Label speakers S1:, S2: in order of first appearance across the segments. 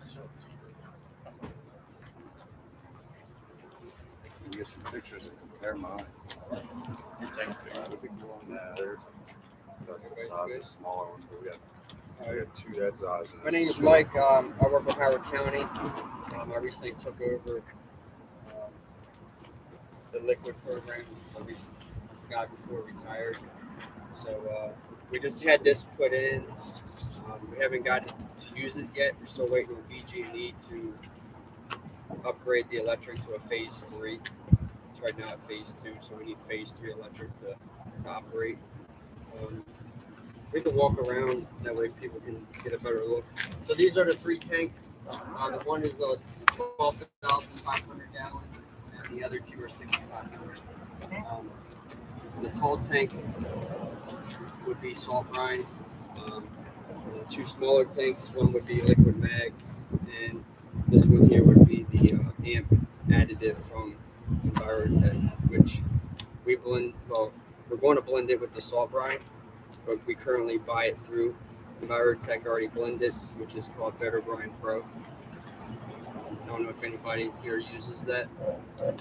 S1: You can get some pictures and compare mine. The big one there. The size is smaller ones, but we got two that size.
S2: My name is Mike. I work with Howard County. I recently took over the liquid program that we got before we retired. So we just had this put in. We haven't gotten to use it yet. We're still waiting on BG&E to upgrade the electric to a phase 3. It's right now at phase 2, so we need phase 3 electric to operate. We can walk around, that way people can get a better look. So these are the 3 tanks. The one is a 12,500 gallon, and the other 2 are 6,500. The tall tank would be salt brine. The 2 smaller tanks, one would be liquid mag, and this one here would be the AMP additive from EnviroTech, which we blend. Well, we're going to blend it with the salt brine, but we currently buy it through EnviroTech already blended, which is called Better Brine Pro. I don't know if anybody here uses that. Does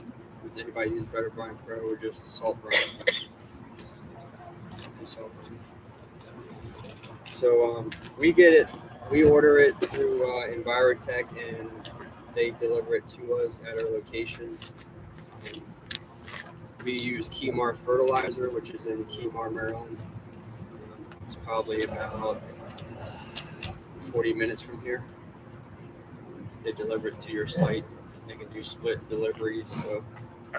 S2: anybody use Better Brine Pro or just salt brine? So we get it, we order it through EnviroTech, and they deliver it to us at our locations. We use Keymar fertilizer, which is in Keymar, Maryland. It's probably about 40 minutes from here. They deliver it to your site. They can do split deliveries, so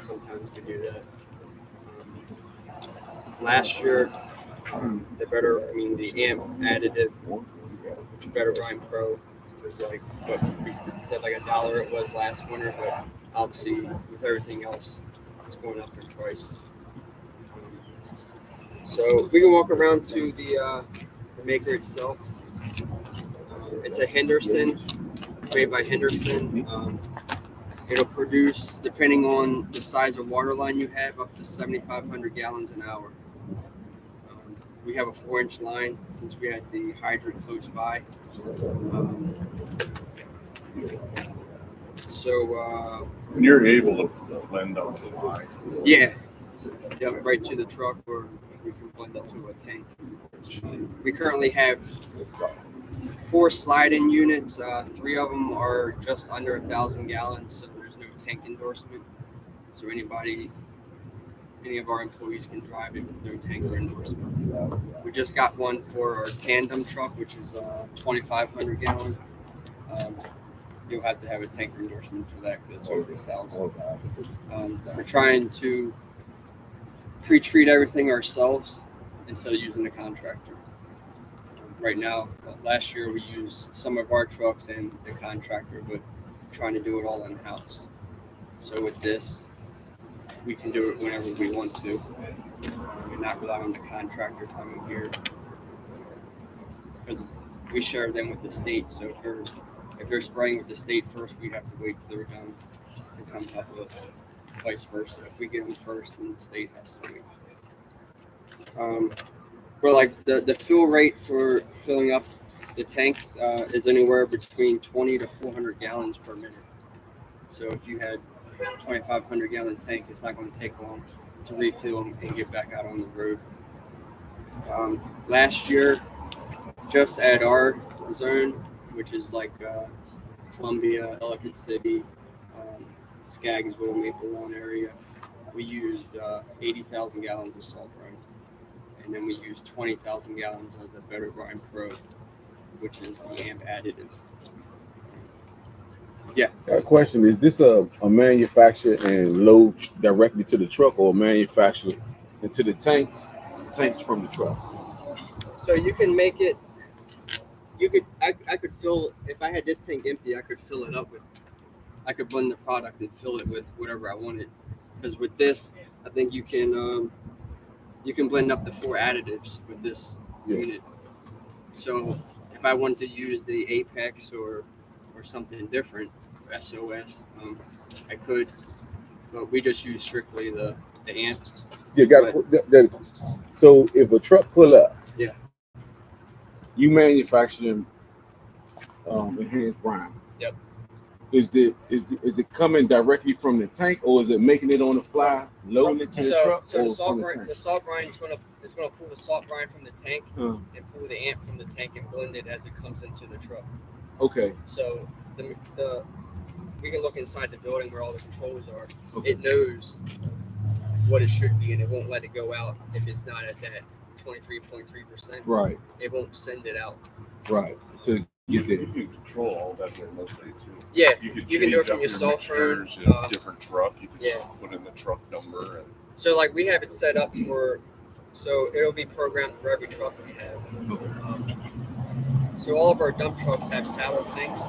S2: sometimes we do that. Last year, the AMP additive, which Better Brine Pro, was like what we said, like $1 it was last winter, but obviously with everything else, it's going up in price. So we can walk around to the maker itself. It's a Henderson, made by Henderson. It'll produce, depending on the size of water line you have, up to 7,500 gallons an hour. We have a 4-inch line since we had the hydrant close by.
S1: And you're able to blend up the line.
S2: Yeah, right to the truck, or we can blend it to a tank. We currently have 4 slide-in units. 3 of them are just under 1,000 gallons, so there's no tank endorsement. So any of our employees can drive it with no tanker endorsement. We just got one for our tandem truck, which is 2,500 gallon. You'll have to have a tanker endorsement for that because it's over 1,000. We're trying to pre-treat everything ourselves instead of using a contractor. Right now, last year we used some of our trucks and the contractor, but trying to do it all in-house. So with this, we can do it whenever we want to. We're not relying on the contractor coming here because we share them with the state. So if they're spraying with the state first, we have to wait till they're done to come help us. Vice versa. If we get them first, then the state has to wait. For like the fill rate for filling up the tanks is anywhere between 20 to 400 gallons per minute. So if you had 2,500 gallon tank, it's not going to take long to refill and get back out on the road. Last year, just at our zone, which is like Columbia, Ellicott City, Skaggsville, Maple Lawn area, we used 80,000 gallons of salt brine. And then we used 20,000 gallons of the Better Brine Pro, which is the AMP additive. Yeah.
S3: Question: is this a manufactured and load directly to the truck, or manufactured into the tanks from the truck?
S2: So you can make it. I could fill, if I had this tank empty, I could fill it up with. I could blend the product and fill it with whatever I wanted. Because with this, I think you can blend up to 4 additives with this unit. So if I wanted to use the Apex or something different, SOS, I could, but we just use strictly the AMP.
S3: So if a truck pull up,
S2: yeah,
S3: you manufacture enhanced brine.
S2: Yep.
S3: Is it coming directly from the tank, or is it making it on the fly, loading it to the truck,
S2: So
S3: or from the tank?
S2: the salt brine is gonna pull the salt brine from the tank
S3: Uh,
S2: and pull the ant from the tank and blend it as it comes into the truck.
S3: okay.
S2: So the we can look inside the building where all the controls are.
S3: Okay.
S2: It knows what it should be, and it won't let it go out if it's not at that 23.3%.
S3: Right.
S2: It won't send it out.
S3: Right. To get
S1: You
S3: there.
S1: can control all that remotely too.
S2: Yeah,
S1: You can
S2: do it from your cell phone.
S1: Different truck. You can
S2: Yeah.
S1: put in the truck number. And
S2: So like we have it set up for, so it'll be programmed for every truck we have. So all of our dump trucks have saddle tanks,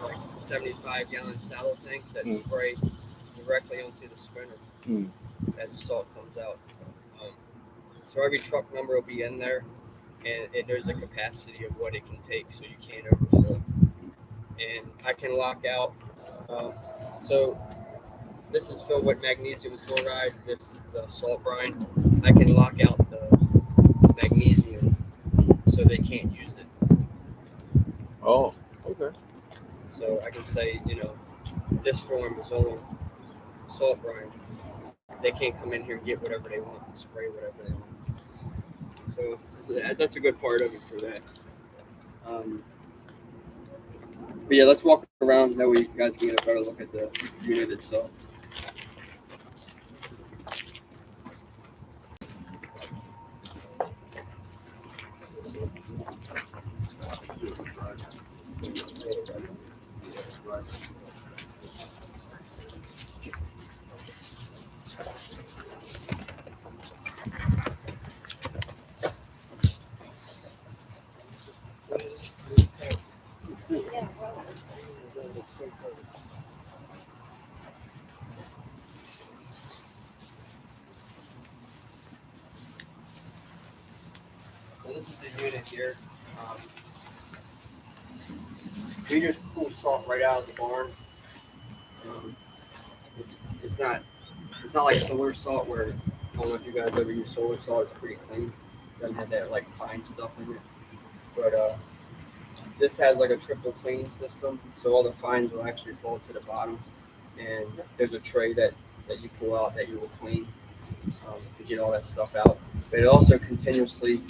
S2: like 75-gallon saddle tanks that spray directly onto the sprinter as the salt comes out. So every truck number will be in there, and there's a capacity of what it can take, so you can't overfill. And I can lock out. So this is filled with magnesium chloride. This is salt brine. I can lock out the magnesium so they can't use it.
S3: Oh, okay.
S2: So I can say, this storm is only salt brine. They can't come in here and get whatever they want and spray whatever they want. So that's a good part of it for that. But yeah, let's walk around. That way you guys can get a better look at the unit itself. So this is the unit here. We just pull salt right out of the barn. It's not like solar salt where, I don't know if you guys ever use solar salt. It's pretty clean. It doesn't have that like fine stuff in it. But this has like a triple cleaning system, so all the fines will actually fall to the bottom. And there's a tray that you pull out that you will clean to get all that stuff out. But it also continuously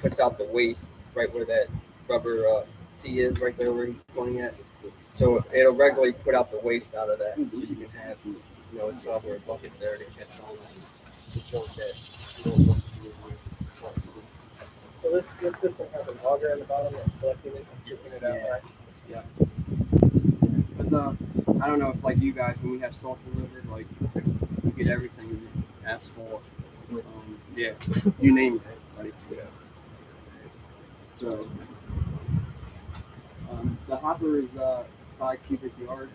S2: puts out the waste right where that rubber T is, right there where he's pointing at. So it'll regularly put out the waste out of that, so you can have a tub or a bucket there to catch all the junk that you don't want to be in here.
S4: So this system has an auger in the bottom that's collecting it and shipping it out, right?
S2: Yeah. Because I don't know if like you guys, when we have salt delivered, like you get everything, asphalt, yeah, you name it, buddy. Yeah. So the hopper is 5 cubic yards.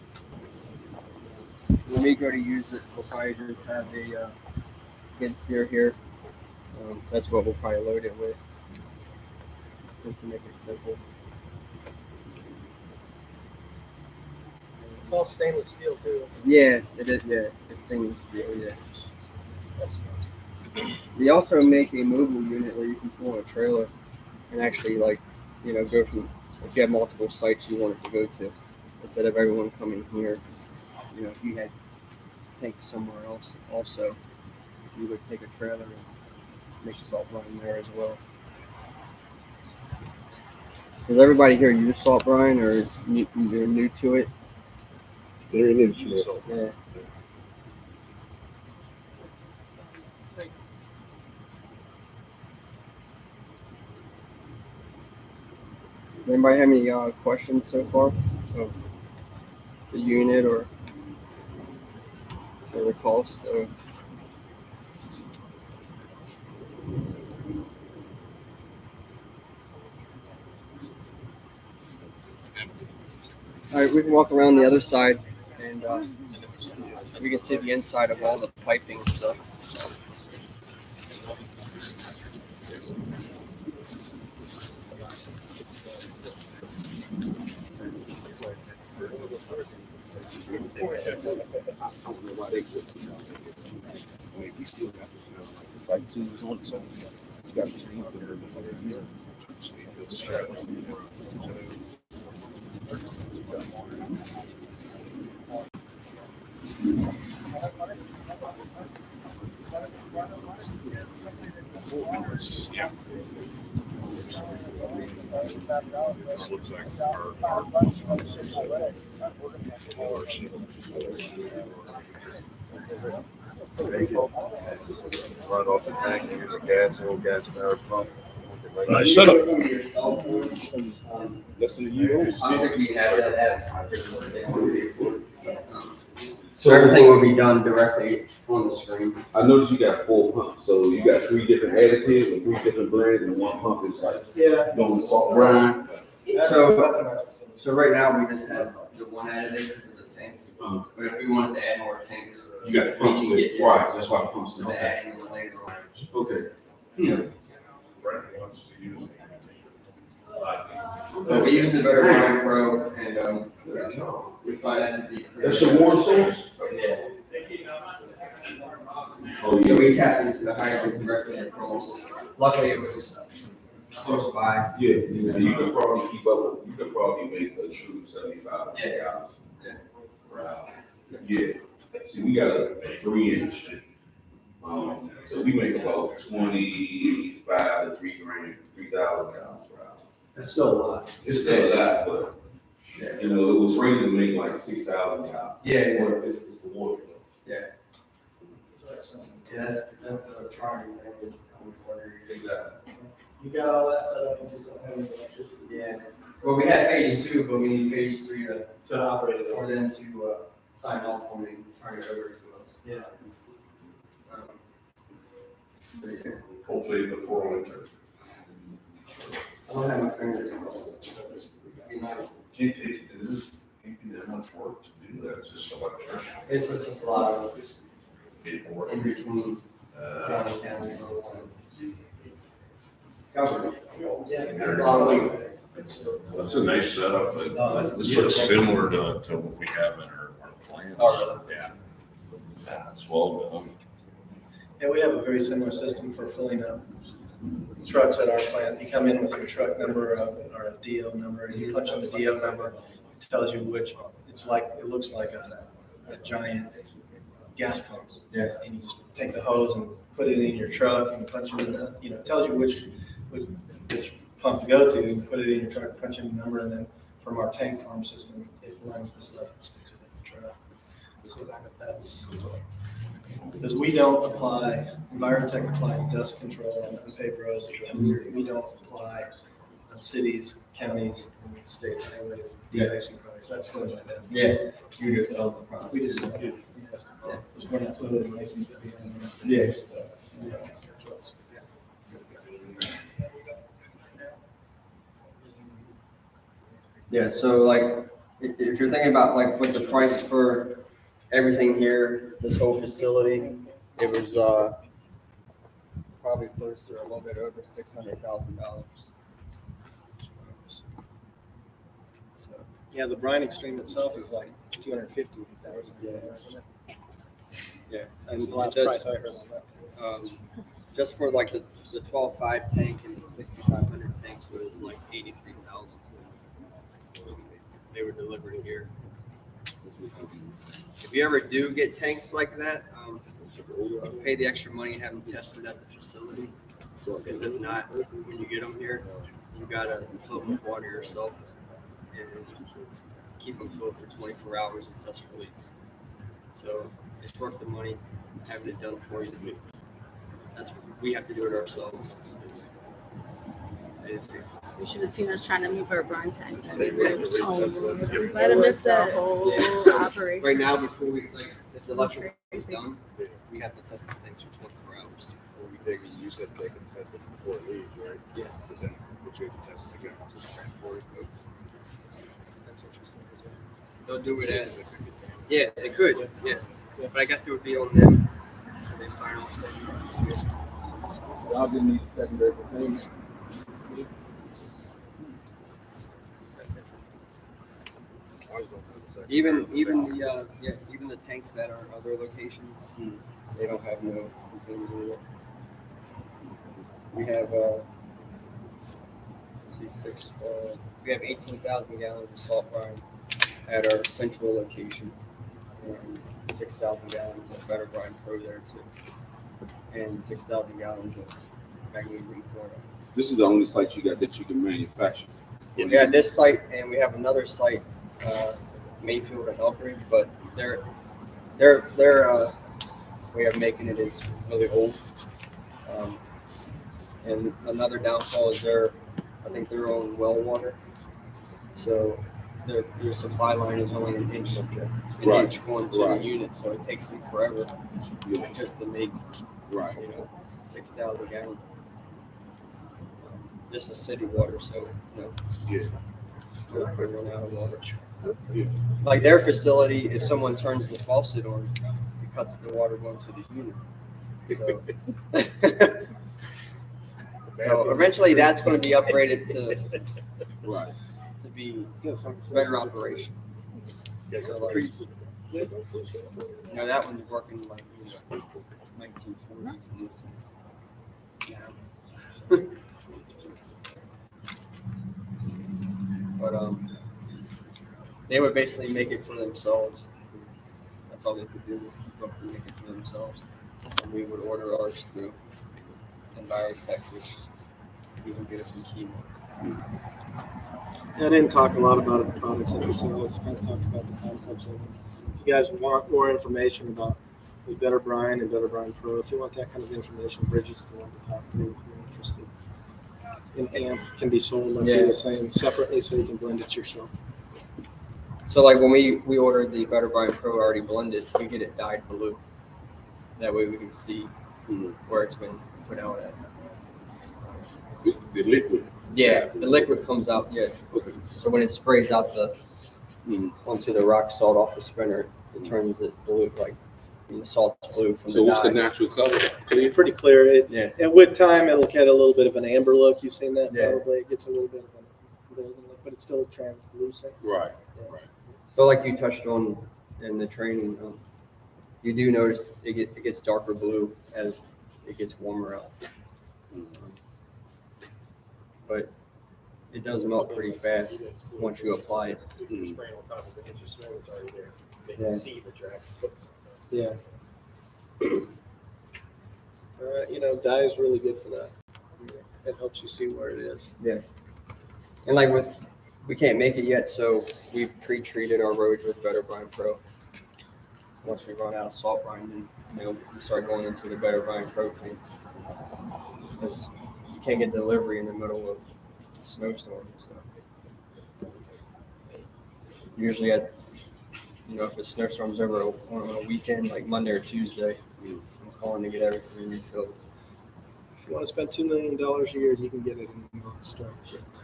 S2: When we go to use it, we'll probably just have a skid steer here. That's what we'll probably load it with, just to make it simple.
S4: It's all stainless steel too.
S2: Yeah, it is. Yeah, it's stainless steel. Yeah.
S4: That's nice.
S2: We also make a mobile unit where you can pull a trailer and actually go from, if you have multiple sites you want it to go to, instead of everyone coming here. If you had tank somewhere else also, you would take a trailer and make salt brine there as well. Does everybody here use salt brine, or they're new to it?
S3: Very interesting.
S2: Yeah. Does anybody have any questions so far of the unit or the cost? All right, we can walk around the other side and we can see the inside of all the piping and stuff.
S3: We still got like two on the side. You got to
S1: Yeah. This looks like run off the tank, use a old gas powered pump.
S3: Nice setup.
S2: Less than a year old.
S5: I don't think we have that. So everything will be done directly on the screen.
S3: I noticed you got 4 pumps, so you got 3 different additives and 3 different brands, and 1 pump is like going salt brine.
S5: So right now we just have the one additive because of the tanks. But if we wanted to add more tanks,
S3: You got the pumps
S5: we can
S3: with,
S5: get
S3: right, that's why the pumps.
S5: to add one later on.
S3: Okay.
S5: But we use the Better Brine Pro and we find that to be.
S3: That's the warm source?
S5: Yeah.
S3: Oh,
S5: So
S3: yeah.
S5: we tapped into the hydrant directly across. Luckily it was close by.
S3: Yeah, you could probably keep up, you could probably make a true 75
S5: Yeah.
S3: gallons.
S5: Yeah.
S3: Wow. Yeah, see, we got a 3-inch. So we make about 25 to 3,000 gallons per hour.
S5: That's still a lot.
S3: It's still a lot, but, you know, it was rated to make like 6,000 gallons.
S5: Yeah.
S3: It's the water flow.
S5: Yeah, that's the primary thing is water.
S3: Exactly.
S4: You got all that set up, you just don't have any electricity.
S5: Yeah, well, we had phase 2, but we need phase 3
S4: To operate it.
S5: for them to sign off on it and turn it over to us.
S4: Yeah.
S5: So, yeah,
S1: Hopefully before winter.
S5: I don't have my fingers. Be nice.
S1: Can't take that much work to do that, it's just electrician.
S5: It's just a lot of
S1: Paperwork.
S5: in between county and government.
S1: That's a nice setup, but this looks similar to what we have in our plans.
S5: Oh,
S1: Yeah. Yeah, it's well done.
S4: Yeah, we have a very similar system for filling up trucks at our plant. You come in with your truck number or a DO number, and you punch in the DO number, it tells you which, it looks like a giant gas pump.
S5: Yeah.
S4: And you just take the hose and put it in your truck and punch it in the, it tells you which pump to go to, and put it in your truck, punch in the number, and then from our tank farm system, it blends the stuff and sticks it in the truck. So that's, because we don't apply, EnviroTech applies dust control on unpaved roads. We don't apply on cities, counties, and state highways, de-icing products. That's what that does.
S5: Yeah, you just sell the product.
S4: We just don't do it. Because we're not totally licensed to be on that.
S5: Yeah. Yeah, so like, if you're thinking about like what the price for everything here, this whole facility, it was probably close to a little bit over $600,000.
S4: Yeah, the brine extreme itself is like 250,000.
S5: Yeah.
S4: That's the last price I heard.
S5: Just for like the 12.5 tank and the 6,500 tanks was like 83,000. They were delivered here. If you ever do get tanks like that, you pay the extra money and have them tested at the facility. Because if not, when you get them here, you gotta fill them with water yourself and keep them filled for 24 hours and test for leaks. So it's worth the money having it done for you. We have to do it ourselves.
S6: You should have seen us trying to move our brine tank. I mean, let him miss the whole operation.
S5: Right now, before we, like, if the electric is done, we have to test the things for 24 hours.
S1: You said they can test it before it leaves, right?
S5: Yeah.
S1: But then, would you have to test it again once it's transported?
S4: That's interesting.
S5: They'll do it as, yeah, they could, yeah. But I guess it would be on them. They sign off saying it's good.
S3: Y'all didn't need a secondary container.
S5: Even the tanks at our other locations, they don't have no containers either. We have we have 18,000 gallons of salt brine at our central location, and 6,000 gallons of Better Brine Pro there too, and 6,000 gallons of
S2: magnesium chloride.
S3: This is the only site you got that you can manufacture.
S2: We had this site, and we have another site, Mayfield and Elkridge, but their way of making it is really old. And another downfall is I think their own well water. So their supply line is only an inch going to the unit, so it takes them forever just to make 6,000 gallons. This is city water, so we're running out of water. Like their facility, if someone turns the faucet on, it cuts the water going to the unit. So eventually, that's going to be upgraded to be better operation. So like, that one's working like 1940s, and this is but they would basically make it for themselves. That's all they could do, was make it for themselves. And we would order ours through EnviroTech, which we can get it from Kimo.
S4: I didn't talk a lot about the products that we sell. I just kind of talked about the concepts of them. If you guys want more information about the Better Brine and Better Brine Pro, if you want that kind of information, Bridget's the one to talk to if you're interested. And AMP can be sold, like you were saying, separately, so you can blend it yourself.
S2: So like when we ordered the Better Brine Pro already blended, we get it dyed blue. That way we can see where it's been put out at.
S3: The liquid.
S2: Yeah, the liquid comes out. Yeah. Okay. So when it sprays out onto the rock salt off the sprinter, it turns it blue, like the salt's blue from
S3: so
S2: the
S3: what's
S2: dye.
S3: the natural color?
S4: It's pretty clear. And with time, it'll get a little bit of an amber look. You've seen that probably. It gets a little bit of a golden look, but it's still translucent.
S3: Right.
S2: So like you touched on in the training, you do notice it gets darker blue as it gets warmer out. But it does melt pretty fast once you apply it.
S4: Yeah. Dye is really good for that. It helps you see where it is.
S2: Yeah. And like we can't make it yet, so we've pre-treated our roads with Better Brine Pro. Once we run out of salt brine, then we start going into the Better Brine Pro tanks. Because you can't get delivery in the middle of a snowstorm. So usually if the snowstorm's over on a weekend, like Monday or Tuesday, I'm calling to get everything refilled.
S4: If you want to spend $2 million a year, you can get it in the store.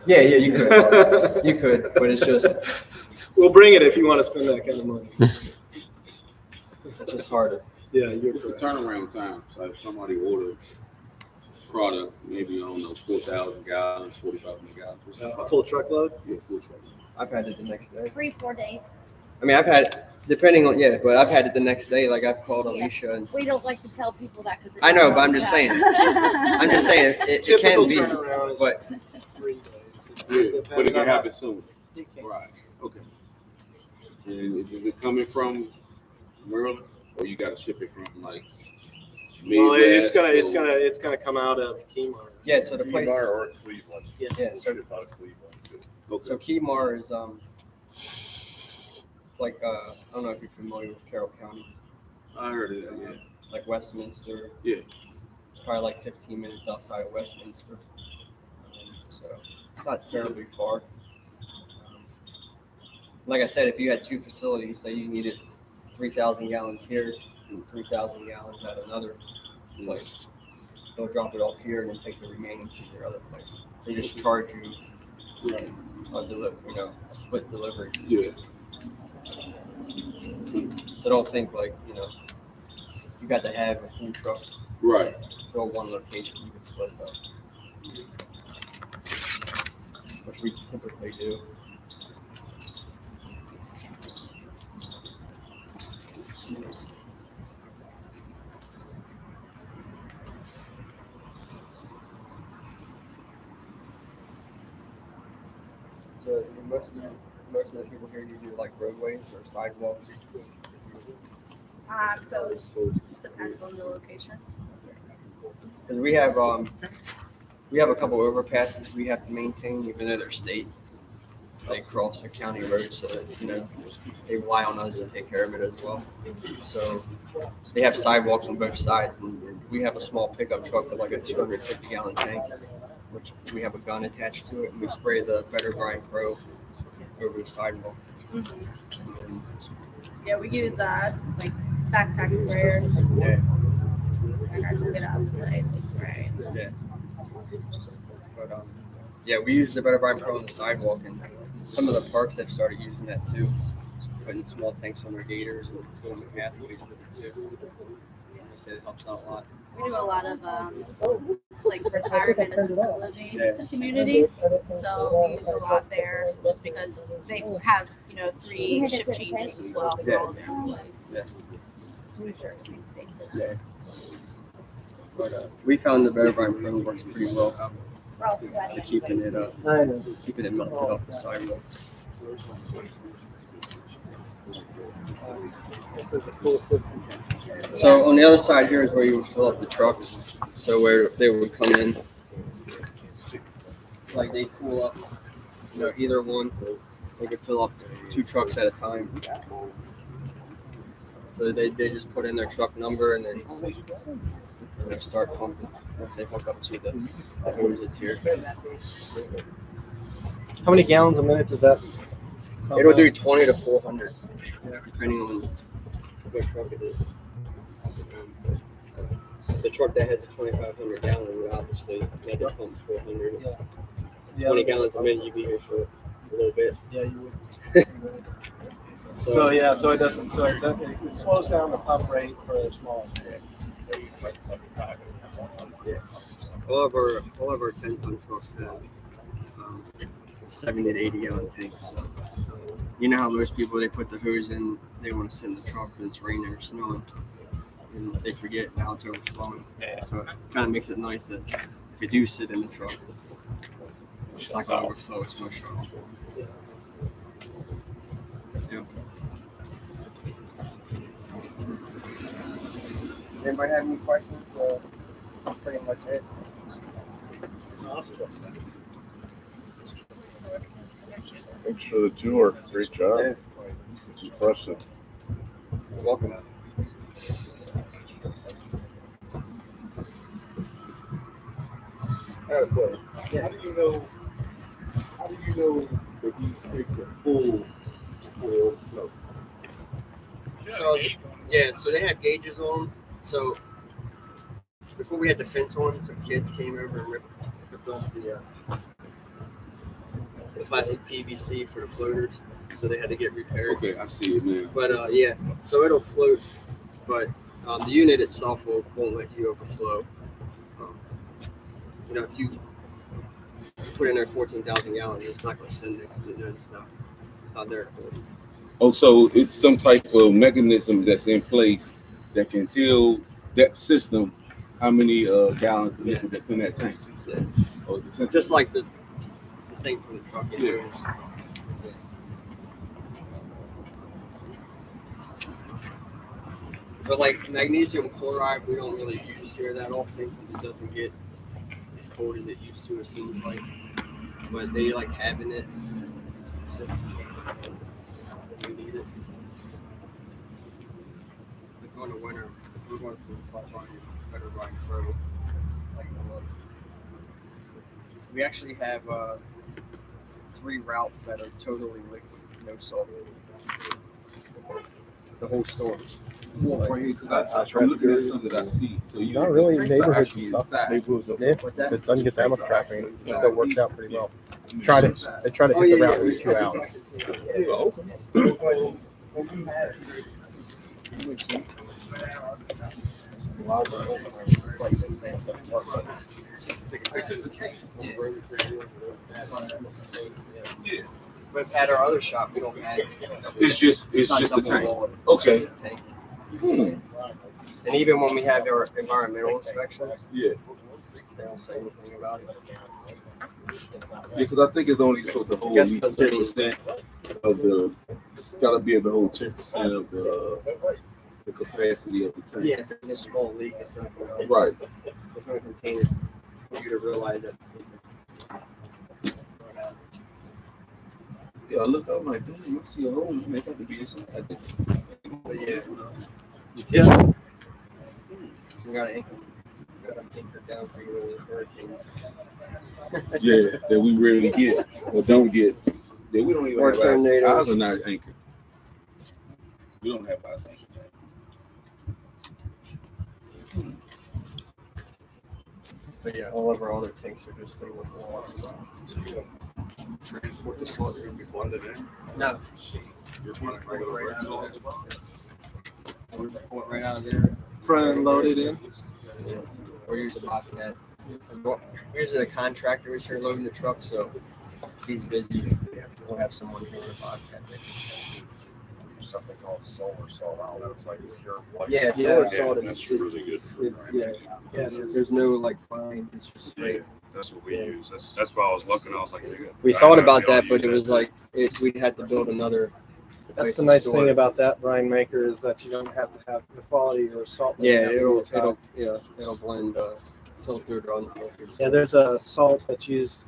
S2: Yeah, you could. You could, but it's just...
S4: We'll bring it if you want to spend that kind of money.
S2: It's just harder.
S4: Yeah, you're
S3: What's the
S4: correct.
S3: turnaround time? So if somebody orders product, maybe, 4,000 gallons, 40,000 gallons.
S4: A full truckload?
S3: Yeah, full truckload.
S2: I've had it the next day.
S6: 3-4 days.
S2: I mean, I've had, depending on, but I've had it the next day. Like I've called Alicia and
S6: We don't like to tell people that because
S2: I know, but I'm just saying. I'm just saying it
S4: Typical
S2: can be,
S4: turnaround is
S2: but
S4: 3 days.
S3: Yeah, but it can happen soon.
S4: You can.
S3: Right. Okay. And is it coming from Maryland, or you got to ship it from like?
S4: Well, it's
S3: Midwest,
S4: gonna come out of Kmart.
S2: yeah. So the place,
S1: or Cleveland.
S2: yeah. So,
S1: Ship out of Cleveland too.
S2: so Kemar is it's like I don't know if you're familiar with Carroll County,
S3: I heard of that. Yeah.
S2: like Westminster.
S3: Yeah.
S2: It's probably like 15 minutes outside of Westminster. So it's not terribly far. Like I said, if you had two facilities, say you needed 3,000 gallons here, 3,000 gallons at another place, they'll drop it off here and then take the remaining to your other place. They just charge you a split delivery.
S3: Yeah.
S2: So don't think like, you got to have a full truck
S3: Right.
S2: to one location. You can split it up, which we typically do. So most of the people here, you do like roadways or sidewalks.
S6: Those depends on the location.
S2: Because we have
S5: We have a couple overpasses we have to maintain, even though they're state. They cross a county road, so that, they rely on us to take care of it as well. So they have sidewalks on both sides, and we have a small pickup truck with like a 250-gallon tank, which we have a gun attached to it, and we spray the Better Brine Pro over the sidewalk. And
S6: Yeah, we use like backpack sprayers.
S5: Yeah.
S6: And I took it outside to spray.
S5: Yeah. But yeah, we use the Better Brine Pro on the sidewalk, and some of the parks have started using that too, putting small tanks on their gators and filling the pathways with it too. They said it helps out a lot.
S6: We do a lot of like retirement assisted living communities, so we use a lot there just because they have 3 shift changes as well for all of their employees.
S5: Yeah.
S6: Make sure everything's safe.
S5: Yeah. But we found the Better Brine Pro works pretty well for keeping it melted off the sidewalk.
S2: This is a cool system.
S5: So on the other side here is where you would fill up the trucks. So where they would come in, like they pull up, either one, they could fill up 2 trucks at a time. So they just put in their truck number and then start pumping once they hook up to the hose that's here.
S4: How many gallons a minute does that?
S5: It'll do 20 to 400, depending on what truck it is. The truck that has a 2,500 gallon would obviously have to pump 400.
S4: Yeah.
S5: 20 gallons a minute, you'd be here for a little bit.
S4: Yeah, you would. So it doesn't. So it slows down the pump rate for a small.
S5: Yeah. All of our 10-ton trucks have 70 to 80 gallon tanks. So you know how most people, they put the hose in, they want to sit in the truck because it's raining or snowing, and they forget now it's overflowing. So it kind of makes it nice that if you do sit in the truck, it's not going to overflow as much. Yeah. Anybody have any questions? Pretty much it.
S4: Awesome.
S1: Thanks for the tour. Great job.
S5: Yeah.
S1: It's impressive.
S5: You're welcome.
S7: How do you know that these takes a full oil flow?
S5: So they have gauges on them. So before we had the fence on, some kids came over and ripped off the plastic PVC for the floaters, so they had to get repaired.
S3: Okay, I see it now.
S5: But so it'll float, but the unit itself won't let you overflow. If you put in there 14,000 gallons, it's not going to send it because it's not there for it.
S3: Oh, so it's some type of mechanism that's in place that can tell that system how many gallons of liquid that's in that tank. Oh,
S5: Just like the thing for the truck.
S3: Yeah.
S5: But like magnesium chloride, we don't really use here that often because it doesn't get as cold as it used to, it seems like. But they like having it. We need it. Like going to winter, we're going for Better Brine Pro. We actually have 3 routes that are totally liquid, no salt. The whole store.
S3: I'm looking at something that I see. So you
S8: Not really neighborhood stuff.
S3: inside.
S8: Yeah,
S5: What's that?
S8: it doesn't get that much traffic. It still works out pretty well. They try to hit the route every 2 hours.
S5: But at our other shop, we don't have.
S3: It's just the tank. Okay.
S5: It's just a tank.
S3: Hmm.
S5: And even when we have our environmental inspections,
S3: Yeah.
S5: they don't say anything about it.
S3: Because I think it's only supposed to hold at least 10% of the. It's got to be able to hold 10% of the capacity of the tank.
S5: Yeah, if there's a small leak, it's not going to.
S3: Right.
S5: It's going to contain it. for you to realize that's.
S3: Yeah, I look up like, damn, you see a hole, make up to be inside.
S5: But yeah,
S4: Yeah.
S5: we gotta anchor down for you with hurricanes.
S3: Yeah, that we rarely get or don't get. That we don't even
S5: Or
S3: have.
S5: tornadoes.
S3: Ours are not anchored. We don't have ours anchored.
S5: But yeah, all of our other tanks are just sitting with water.
S1: Transport the salt, you're gonna be blended in.
S5: No,
S1: You're running regular red salt.
S5: we pull it right out of there.
S4: Front and loaded in.
S5: Or use the Bobcat. Usually the contractor is here loading the truck, so he's busy. We'll have someone here with a Bobcat.
S1: Something called solar salt. I don't know, it's like it's pure.
S5: Yeah,
S4: Yeah,
S5: solar salt is
S1: That's really good.
S5: there's no like fines. It's just
S1: Yeah,
S5: straight.
S1: that's what we use. That's why I was looking. I was like,
S5: We thought about that, but it was like we'd have to build another.
S4: That's the nice thing about that brine maker is that you don't have to have the quality or salt. that you
S5: Yeah,
S4: have to use.
S5: it'll blend filtered or unfiltered.
S4: Yeah, there's a salt that's used,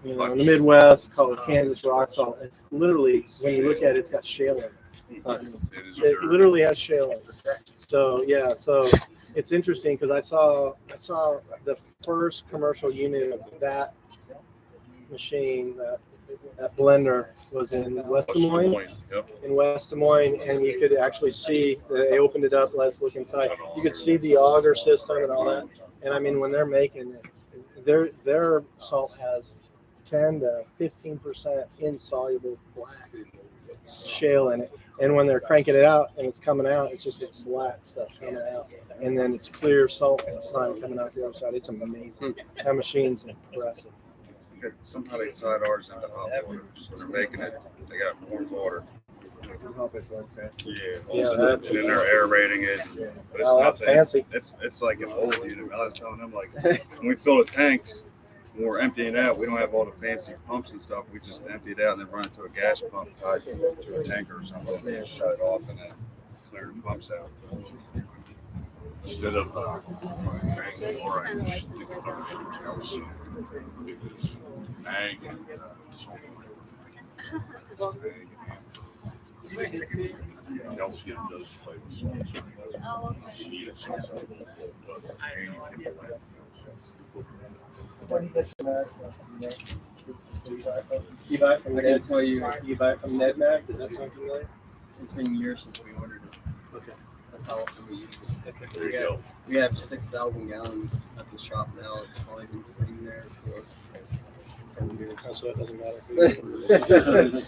S4: in the Midwest called Kansas rock salt. It's literally, when you look at it, it's got shale in it. It literally has shale in it. So yeah, so it's interesting because I saw the first commercial unit of that machine, that blender was in West Des Moines.
S1: Yep.
S4: In West Des Moines, and you could actually see, they opened it up, let's look inside. You could see the auger system and all that. And I mean, when they're making it, their salt has 10 to 15% insoluble black shale in it. And when they're cranking it out and it's coming out, it's just black stuff coming out. And then it's clear salt and slime coming out the other side. It's amazing. That machine's impressive.
S1: Somehow they tied ours into hot water. So they're making it, they got warm water. Yeah.
S4: Yeah,
S1: And then they're aerating it. But it's
S4: Oh, that's
S1: nothing.
S4: fancy.
S1: It's like an old unit. I was telling them, like, when we fill the tanks, when we're emptying out, we don't have all the fancy pumps and stuff. We just empty it out and then run it to a gas pump tied to a tanker or something. And then shut it off and then clear the pumps out. Instead of paying more, I think ag and helps get those flavors.
S4: You buy it from
S5: I can tell you,
S4: You buy it from NedMag? Does that sound familiar?
S5: it's been years since we ordered it.
S4: Okay.
S5: That's how often we use it.
S1: There you go.
S5: We have 6,000 gallons at the shop now. It's probably been sitting there for 10 years.
S4: Oh, so it doesn't matter.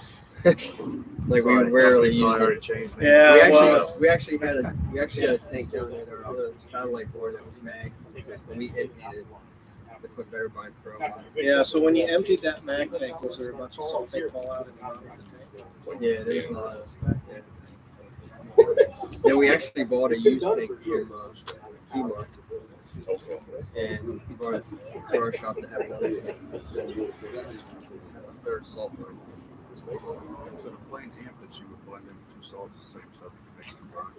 S5: Like we rarely use it.
S4: Yeah,
S5: We actually had a tank down there, our other satellite board that was mag, and we emptied it to put better brine pro on it.
S4: Yeah, so when you emptied that mag tank, was there a bunch of sulfate fall out in the bottom of the tank?
S5: Yeah, there's a lot of back there. Yeah, we actually bought a used tank from Kmart. And we brought it to our shop to have another tank. A third salt brine.
S1: So the plain amp that you would blend in with two salts, the same stuff you mix the brine.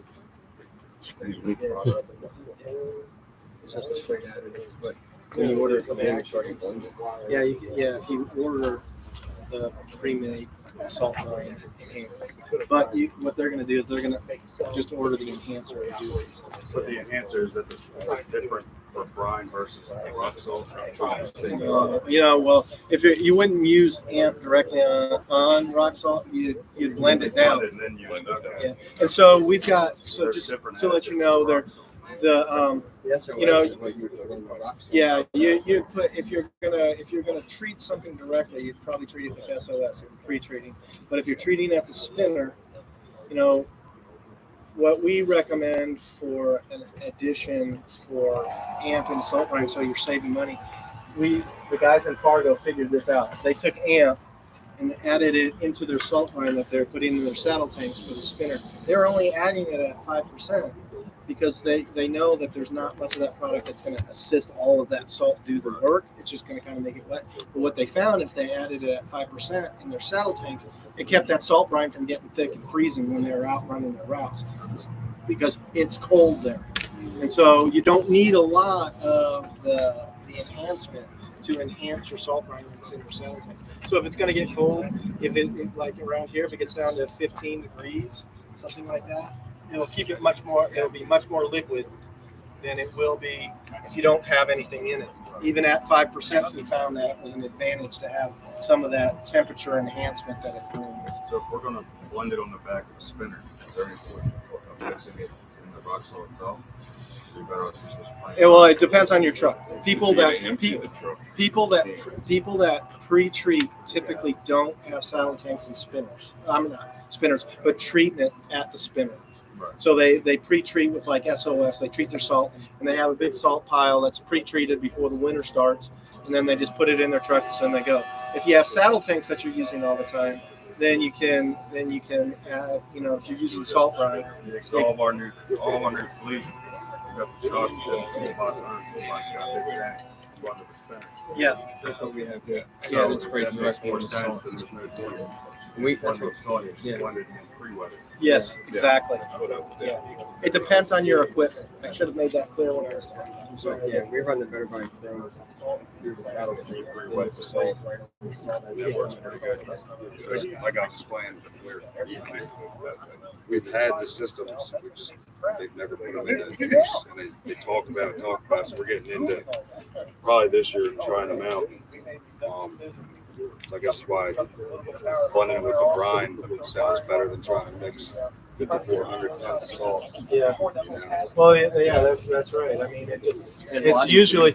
S5: It's just a straight additive, but when you order it from them, it's already blended.
S4: Yeah, if you order the pre-made salt brine, but what they're going to do is they're going to just order the enhancer and do it.
S1: But the enhancer is that this is different for brine versus rock salt.
S4: Well, if you wouldn't use amp directly on rock salt, you'd blend it down.
S1: And then you blend it down.
S4: Yeah, and so we've got
S1: There's
S4: just
S1: different
S4: to let you know,
S5: Yes, sir.
S4: You know,
S5: What you put in the rock salt.
S4: yeah, you put if you're gonna treat something directly, you'd probably treat it with SOS or pre-treating. But if you're treating at the spinner, what we recommend for an addition for amp and salt brine, so you're saving money. The guys in Fargo figured this out. They took amp and added it into their salt brine that they're putting in their saddle tanks for the spinner. They're only adding it at 5%. Because they know that there's not much of that product that's going to assist all of that salt do the work. It's just going to kind of make it wet. But what they found, if they added it at 5% in their saddle tanks, it kept that salt brine from getting thick and freezing when they were out running their routes, because it's cold there. And so you don't need a lot of the enhancement to enhance your salt brine in your saddle tanks. So if it's going to get cold, like around here, if it gets down to 15 degrees, something like that, it'll keep it it'll be much more liquid than it will be if you don't have anything in it. Even at 5%, we found that it was an advantage to have some of that temperature enhancement that it brings.
S1: So if we're gonna blend it on the back of the spinner, is there any point of mixing it in the rock salt itself? Or you better off just plain
S4: Well,
S1: rock
S4: it depends on your truck. People
S1: salt?
S4: that
S1: Empty the truck.
S4: people that pre-treat typically don't have saddle tanks and spinners. I'm not spinners, but treating it at the spinner.
S1: Right.
S4: So they pre-treat with like SOS. They treat their salt, and they have a big salt pile that's pre-treated before the winter starts, and then they just put it in their truck and then they go. If you have saddle tanks that you're using all the time, then you can add, if you're using salt brine.
S1: Yeah, 'cause all of our new fleet, we got the truck, the 500, got a big tank, run to the spinner.
S4: Yeah.
S1: That's what we have. Yeah.
S2: Yeah,
S1: So
S2: that's great.
S1: that makes more sense than there's no point
S2: We,
S1: in the salt, you
S2: Yeah.
S1: just blend it and pre-wet it.
S4: Yes, exactly.
S1: That's what I was
S4: Yeah. It depends on your equipment. I should have made that clear when I was talking. I'm
S2: so,
S4: sorry.
S2: yeah, we run the better brine through the saddle tank.
S1: Pre-wet the salt. That works pretty good. Because like I was explaining before, we've had the systems, they've never put them into use. And they talk about it, so we're getting into probably this year trying them out. So I guess why blending it with the brine sounds better than trying to mix 5,400 tons of salt.
S4: Yeah.
S1: You know?
S4: Well, yeah, that's right. I mean, it's usually.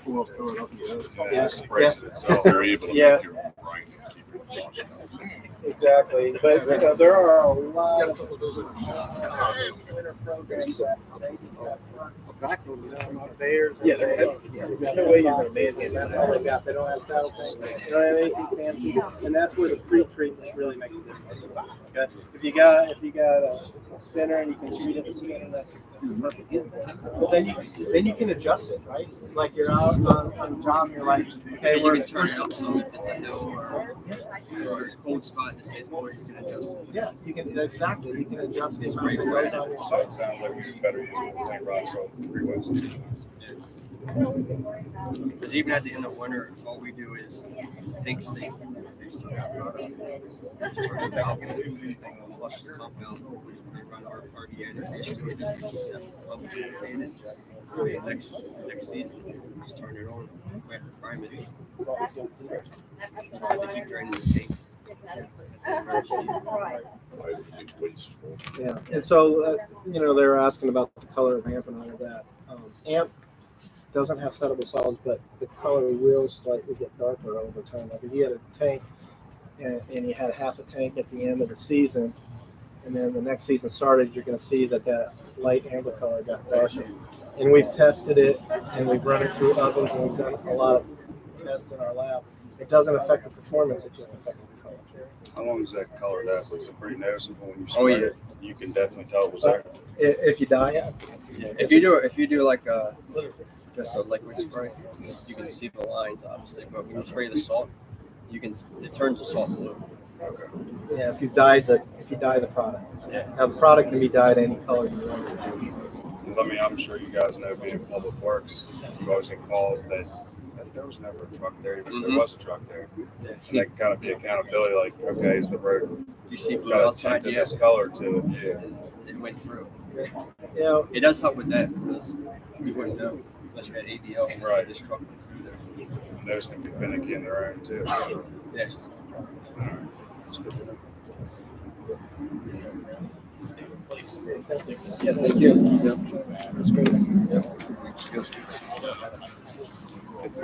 S1: Yeah, sprays it itself. They're able to
S4: Yeah.
S1: make your own brine and keep it washing.
S4: Exactly, but there are a lot of winter programs that ladies that back bears. Yeah, there's no way you're gonna make it. That's all they got. They don't have saddle tanks. They don't have anything fancy, and that's where the pre-treatment really makes a difference. Okay, if you got a spinner and you can treat it with spinner, that's perfect. But then you can adjust it, right? Like you're out on a job, you're like, okay,
S5: You can turn it up some if it's a hill or a cold spot that stays cold, you can adjust it.
S4: yeah, you can exactly. You can adjust it.
S1: So it sounds like we better use plain rock salt than pre-wet system.
S5: Because even at the end of winter, all we do is tank state. Just turn the valve, flush the pump out, we run our RDN, and just keep that pump maintained. Next season, just turn it on. We have to prime it. Have to keep draining the tank.
S4: Yeah, and so they were asking about the color of amp and all of that. Amp doesn't have settable solids, but the color will slightly get darker over time. Like if you had a tank and you had half a tank at the end of the season, and then the next season started, you're going to see that light amber color got darker. And we've tested it, and we've run it through ovens, and we've done a lot of tests in our lab. It doesn't affect the performance; it just affects the color.
S1: How long does that color last? Is it pretty noticeable when you
S5: Oh,
S1: spray
S5: yeah.
S1: it? You can definitely tell it was there.
S4: If you dye it,
S5: If you do like just a liquid spray, you can see the lines obviously. But when you spray the salt, it turns the salt blue.
S4: yeah, if you dye the product.
S5: Yeah.
S4: Now the product can be dyed any color you want.
S1: I mean, I'm sure you guys know, being Public Works, you always get calls that there was never a truck there, but there was a truck there.
S5: Yeah.
S1: And that can kind of be accountability, like, okay, is the road
S5: You see blue
S1: got a
S5: outside,
S1: tint of
S5: yeah,
S1: this color to it? Yeah.
S5: it went through.
S4: You know,
S5: It does help with that because you wouldn't know unless you had ABL and
S1: Right.
S5: this truck went through there.
S1: And those can be finicky in their own too.
S5: Yeah.
S1: It's good to know.
S4: yeah, thank you.
S1: That's good.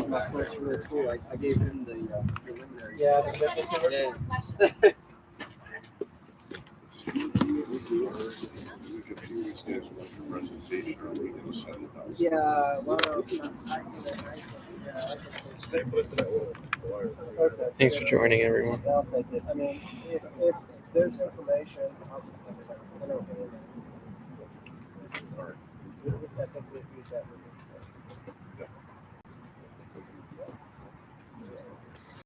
S5: That's really cool. I gave him the preliminary.
S4: Yeah. Yeah, well, okay.
S9: Thanks for joining, everyone.
S4: I'll take it. I mean, if there's information, I'll just send it. I don't know. I think we've used that.